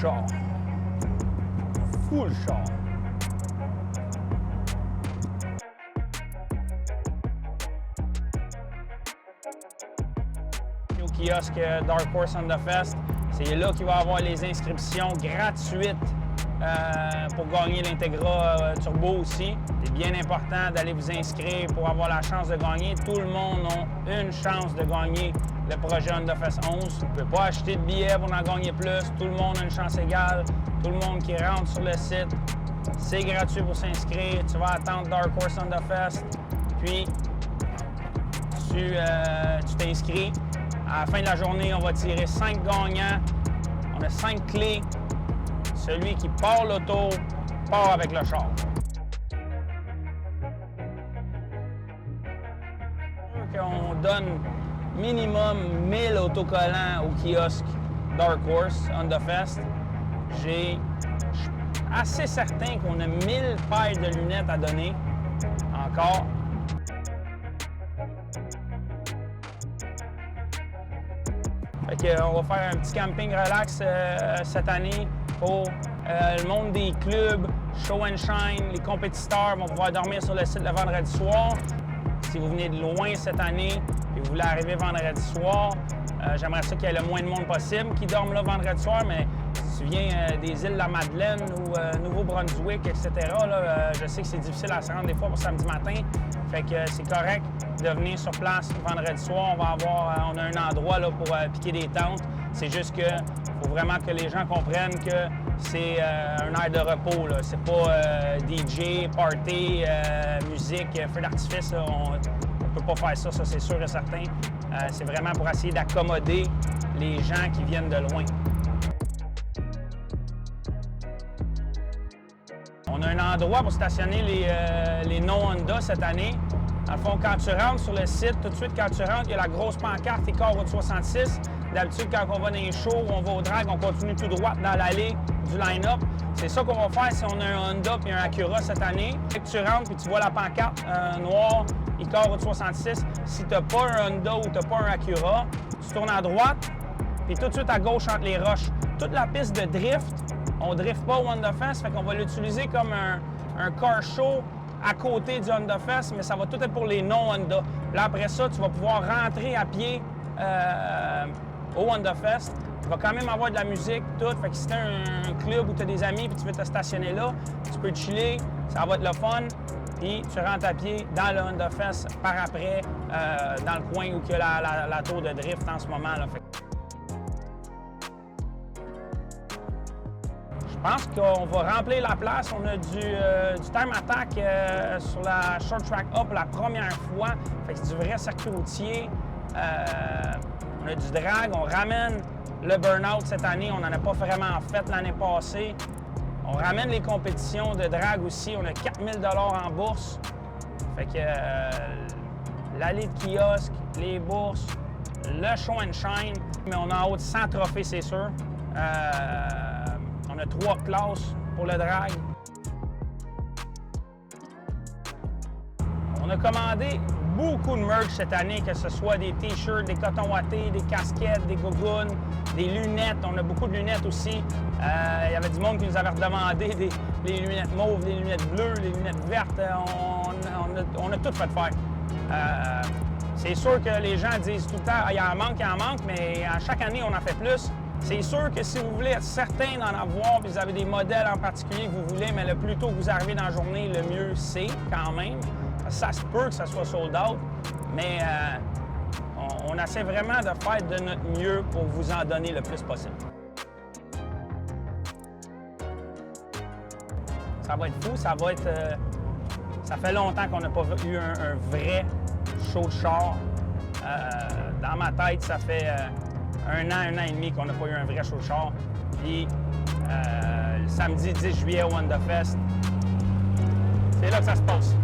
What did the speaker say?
char. Full char. Au kiosque Dark Horse on the Fest, c'est là qu'il va y avoir les inscriptions gratuites pour gagner l'Integra Turbo aussi. C'est bien important d'aller vous inscrire pour avoir la chance de gagner. Tout le monde a une chance de gagner le projet Honda Fest 11. Vous ne pouvez pas acheter de billets pour en gagner plus. Tout le monde a une chance égale. Tout le monde qui rentre sur le site, c'est gratuit pour s'inscrire. Tu vas attendre Dark Horse Honda Fest, puis tu t'inscris. À la fin de la journée, on va tirer 5 gagnants. On a 5 clés. Celui qui part l'auto part avec le char. On donne minimum 1000 autocollants au kiosque Dark Horse Honda Fest. Je suis assez certain qu'on a 1000 paires de lunettes à donner encore. Fait qu'on va faire un petit camping relax cette année pour le monde des clubs, show and shine, les compétiteurs vont pouvoir dormir sur le site le vendredi soir. Si vous venez de loin cette année et vous voulez arriver vendredi soir, j'aimerais ça qu'il y ait le moins de monde possible qui dorme là vendredi soir, mais si tu viens des îles de la Madeleine ou Nouveau-Brunswick, etc., là, je sais que c'est difficile à se rendre des fois pour samedi matin. Fait que c'est correct de venir sur place vendredi soir. On a un endroit là, pour piquer des tentes. C'est juste que faut vraiment que les gens comprennent que c'est un air de repos. C'est pas DJ, party, musique, feu d'artifice. On ne peut pas faire ça, c'est sûr et certain. C'est vraiment pour essayer d'accommoder les gens qui viennent de loin. On a un endroit pour stationner les non-Honda cette année. Dans le fond, quand tu rentres sur le site, tout de suite, quand tu rentres, il y a la grosse pancarte Écart Route 66. D'habitude, quand on va dans les shows, on va au drag, on continue tout droit dans l'allée du line-up. C'est ça qu'on va faire si on a un Honda et un Acura cette année. Dès que tu rentres et tu vois la pancarte noire Écart Route 66, si tu n'as pas un Honda ou tu n'as pas un Acura, tu tournes à droite, puis tout de suite à gauche entre les roches. Toute la piste de drift, on ne drift pas au Honda Fest, fait qu'on va l'utiliser comme un car show à côté du Honda Fest, mais ça va tout être pour les non-Honda. Là, après ça, tu vas pouvoir rentrer à pied au Honda Fest. Il va quand même avoir de la musique, tout. Fait que si tu as un club où tu as des amis et tu veux te stationner là, tu peux chiller, ça va être le fun. Puis tu rentres à pied dans le Honda Fest par après, dans le coin où il y a la tour de drift en ce moment. Là. Je pense qu'on va remplir la place. On a du time attack sur la short track up pour la première fois. Fait que c'est du vrai circuit routier. On a du drag. On ramène le burn-out cette année. On n'en a pas vraiment fait l'année passée. On ramène les compétitions de drag aussi. On a 4000 $ en bourse. Fait que l'allée de kiosque, les bourses, le show and shine. Mais on a en haut de 100 trophées, c'est sûr. On a 3 classes pour le drag. On a commandé beaucoup de merch cette année, que ce soit des t-shirts, des cotons wattés, des casquettes, des gougounes, des lunettes. On a beaucoup de lunettes aussi. Il y avait du monde qui nous avait redemandé les lunettes mauves, les lunettes bleues, les lunettes vertes. On a tout fait faire. C'est sûr que les gens disent tout le temps « il en manque », mais à chaque année, on en fait plus. C'est sûr que si vous voulez être certain d'en avoir, puis vous avez des modèles en particulier que vous voulez, mais le plus tôt que vous arrivez dans la journée, le mieux c'est quand même. Ça se peut que ça soit sold out, mais on essaie vraiment de faire de notre mieux pour vous en donner le plus possible. Ça va être fou, ça va être... ça fait longtemps qu'on n'a pas eu un vrai show de char. Dans ma tête, ça fait... un an et demi qu'on n'a pas eu un vrai show de char. Puis, le samedi 10 juillet au Honda Fest, c'est là que ça se passe.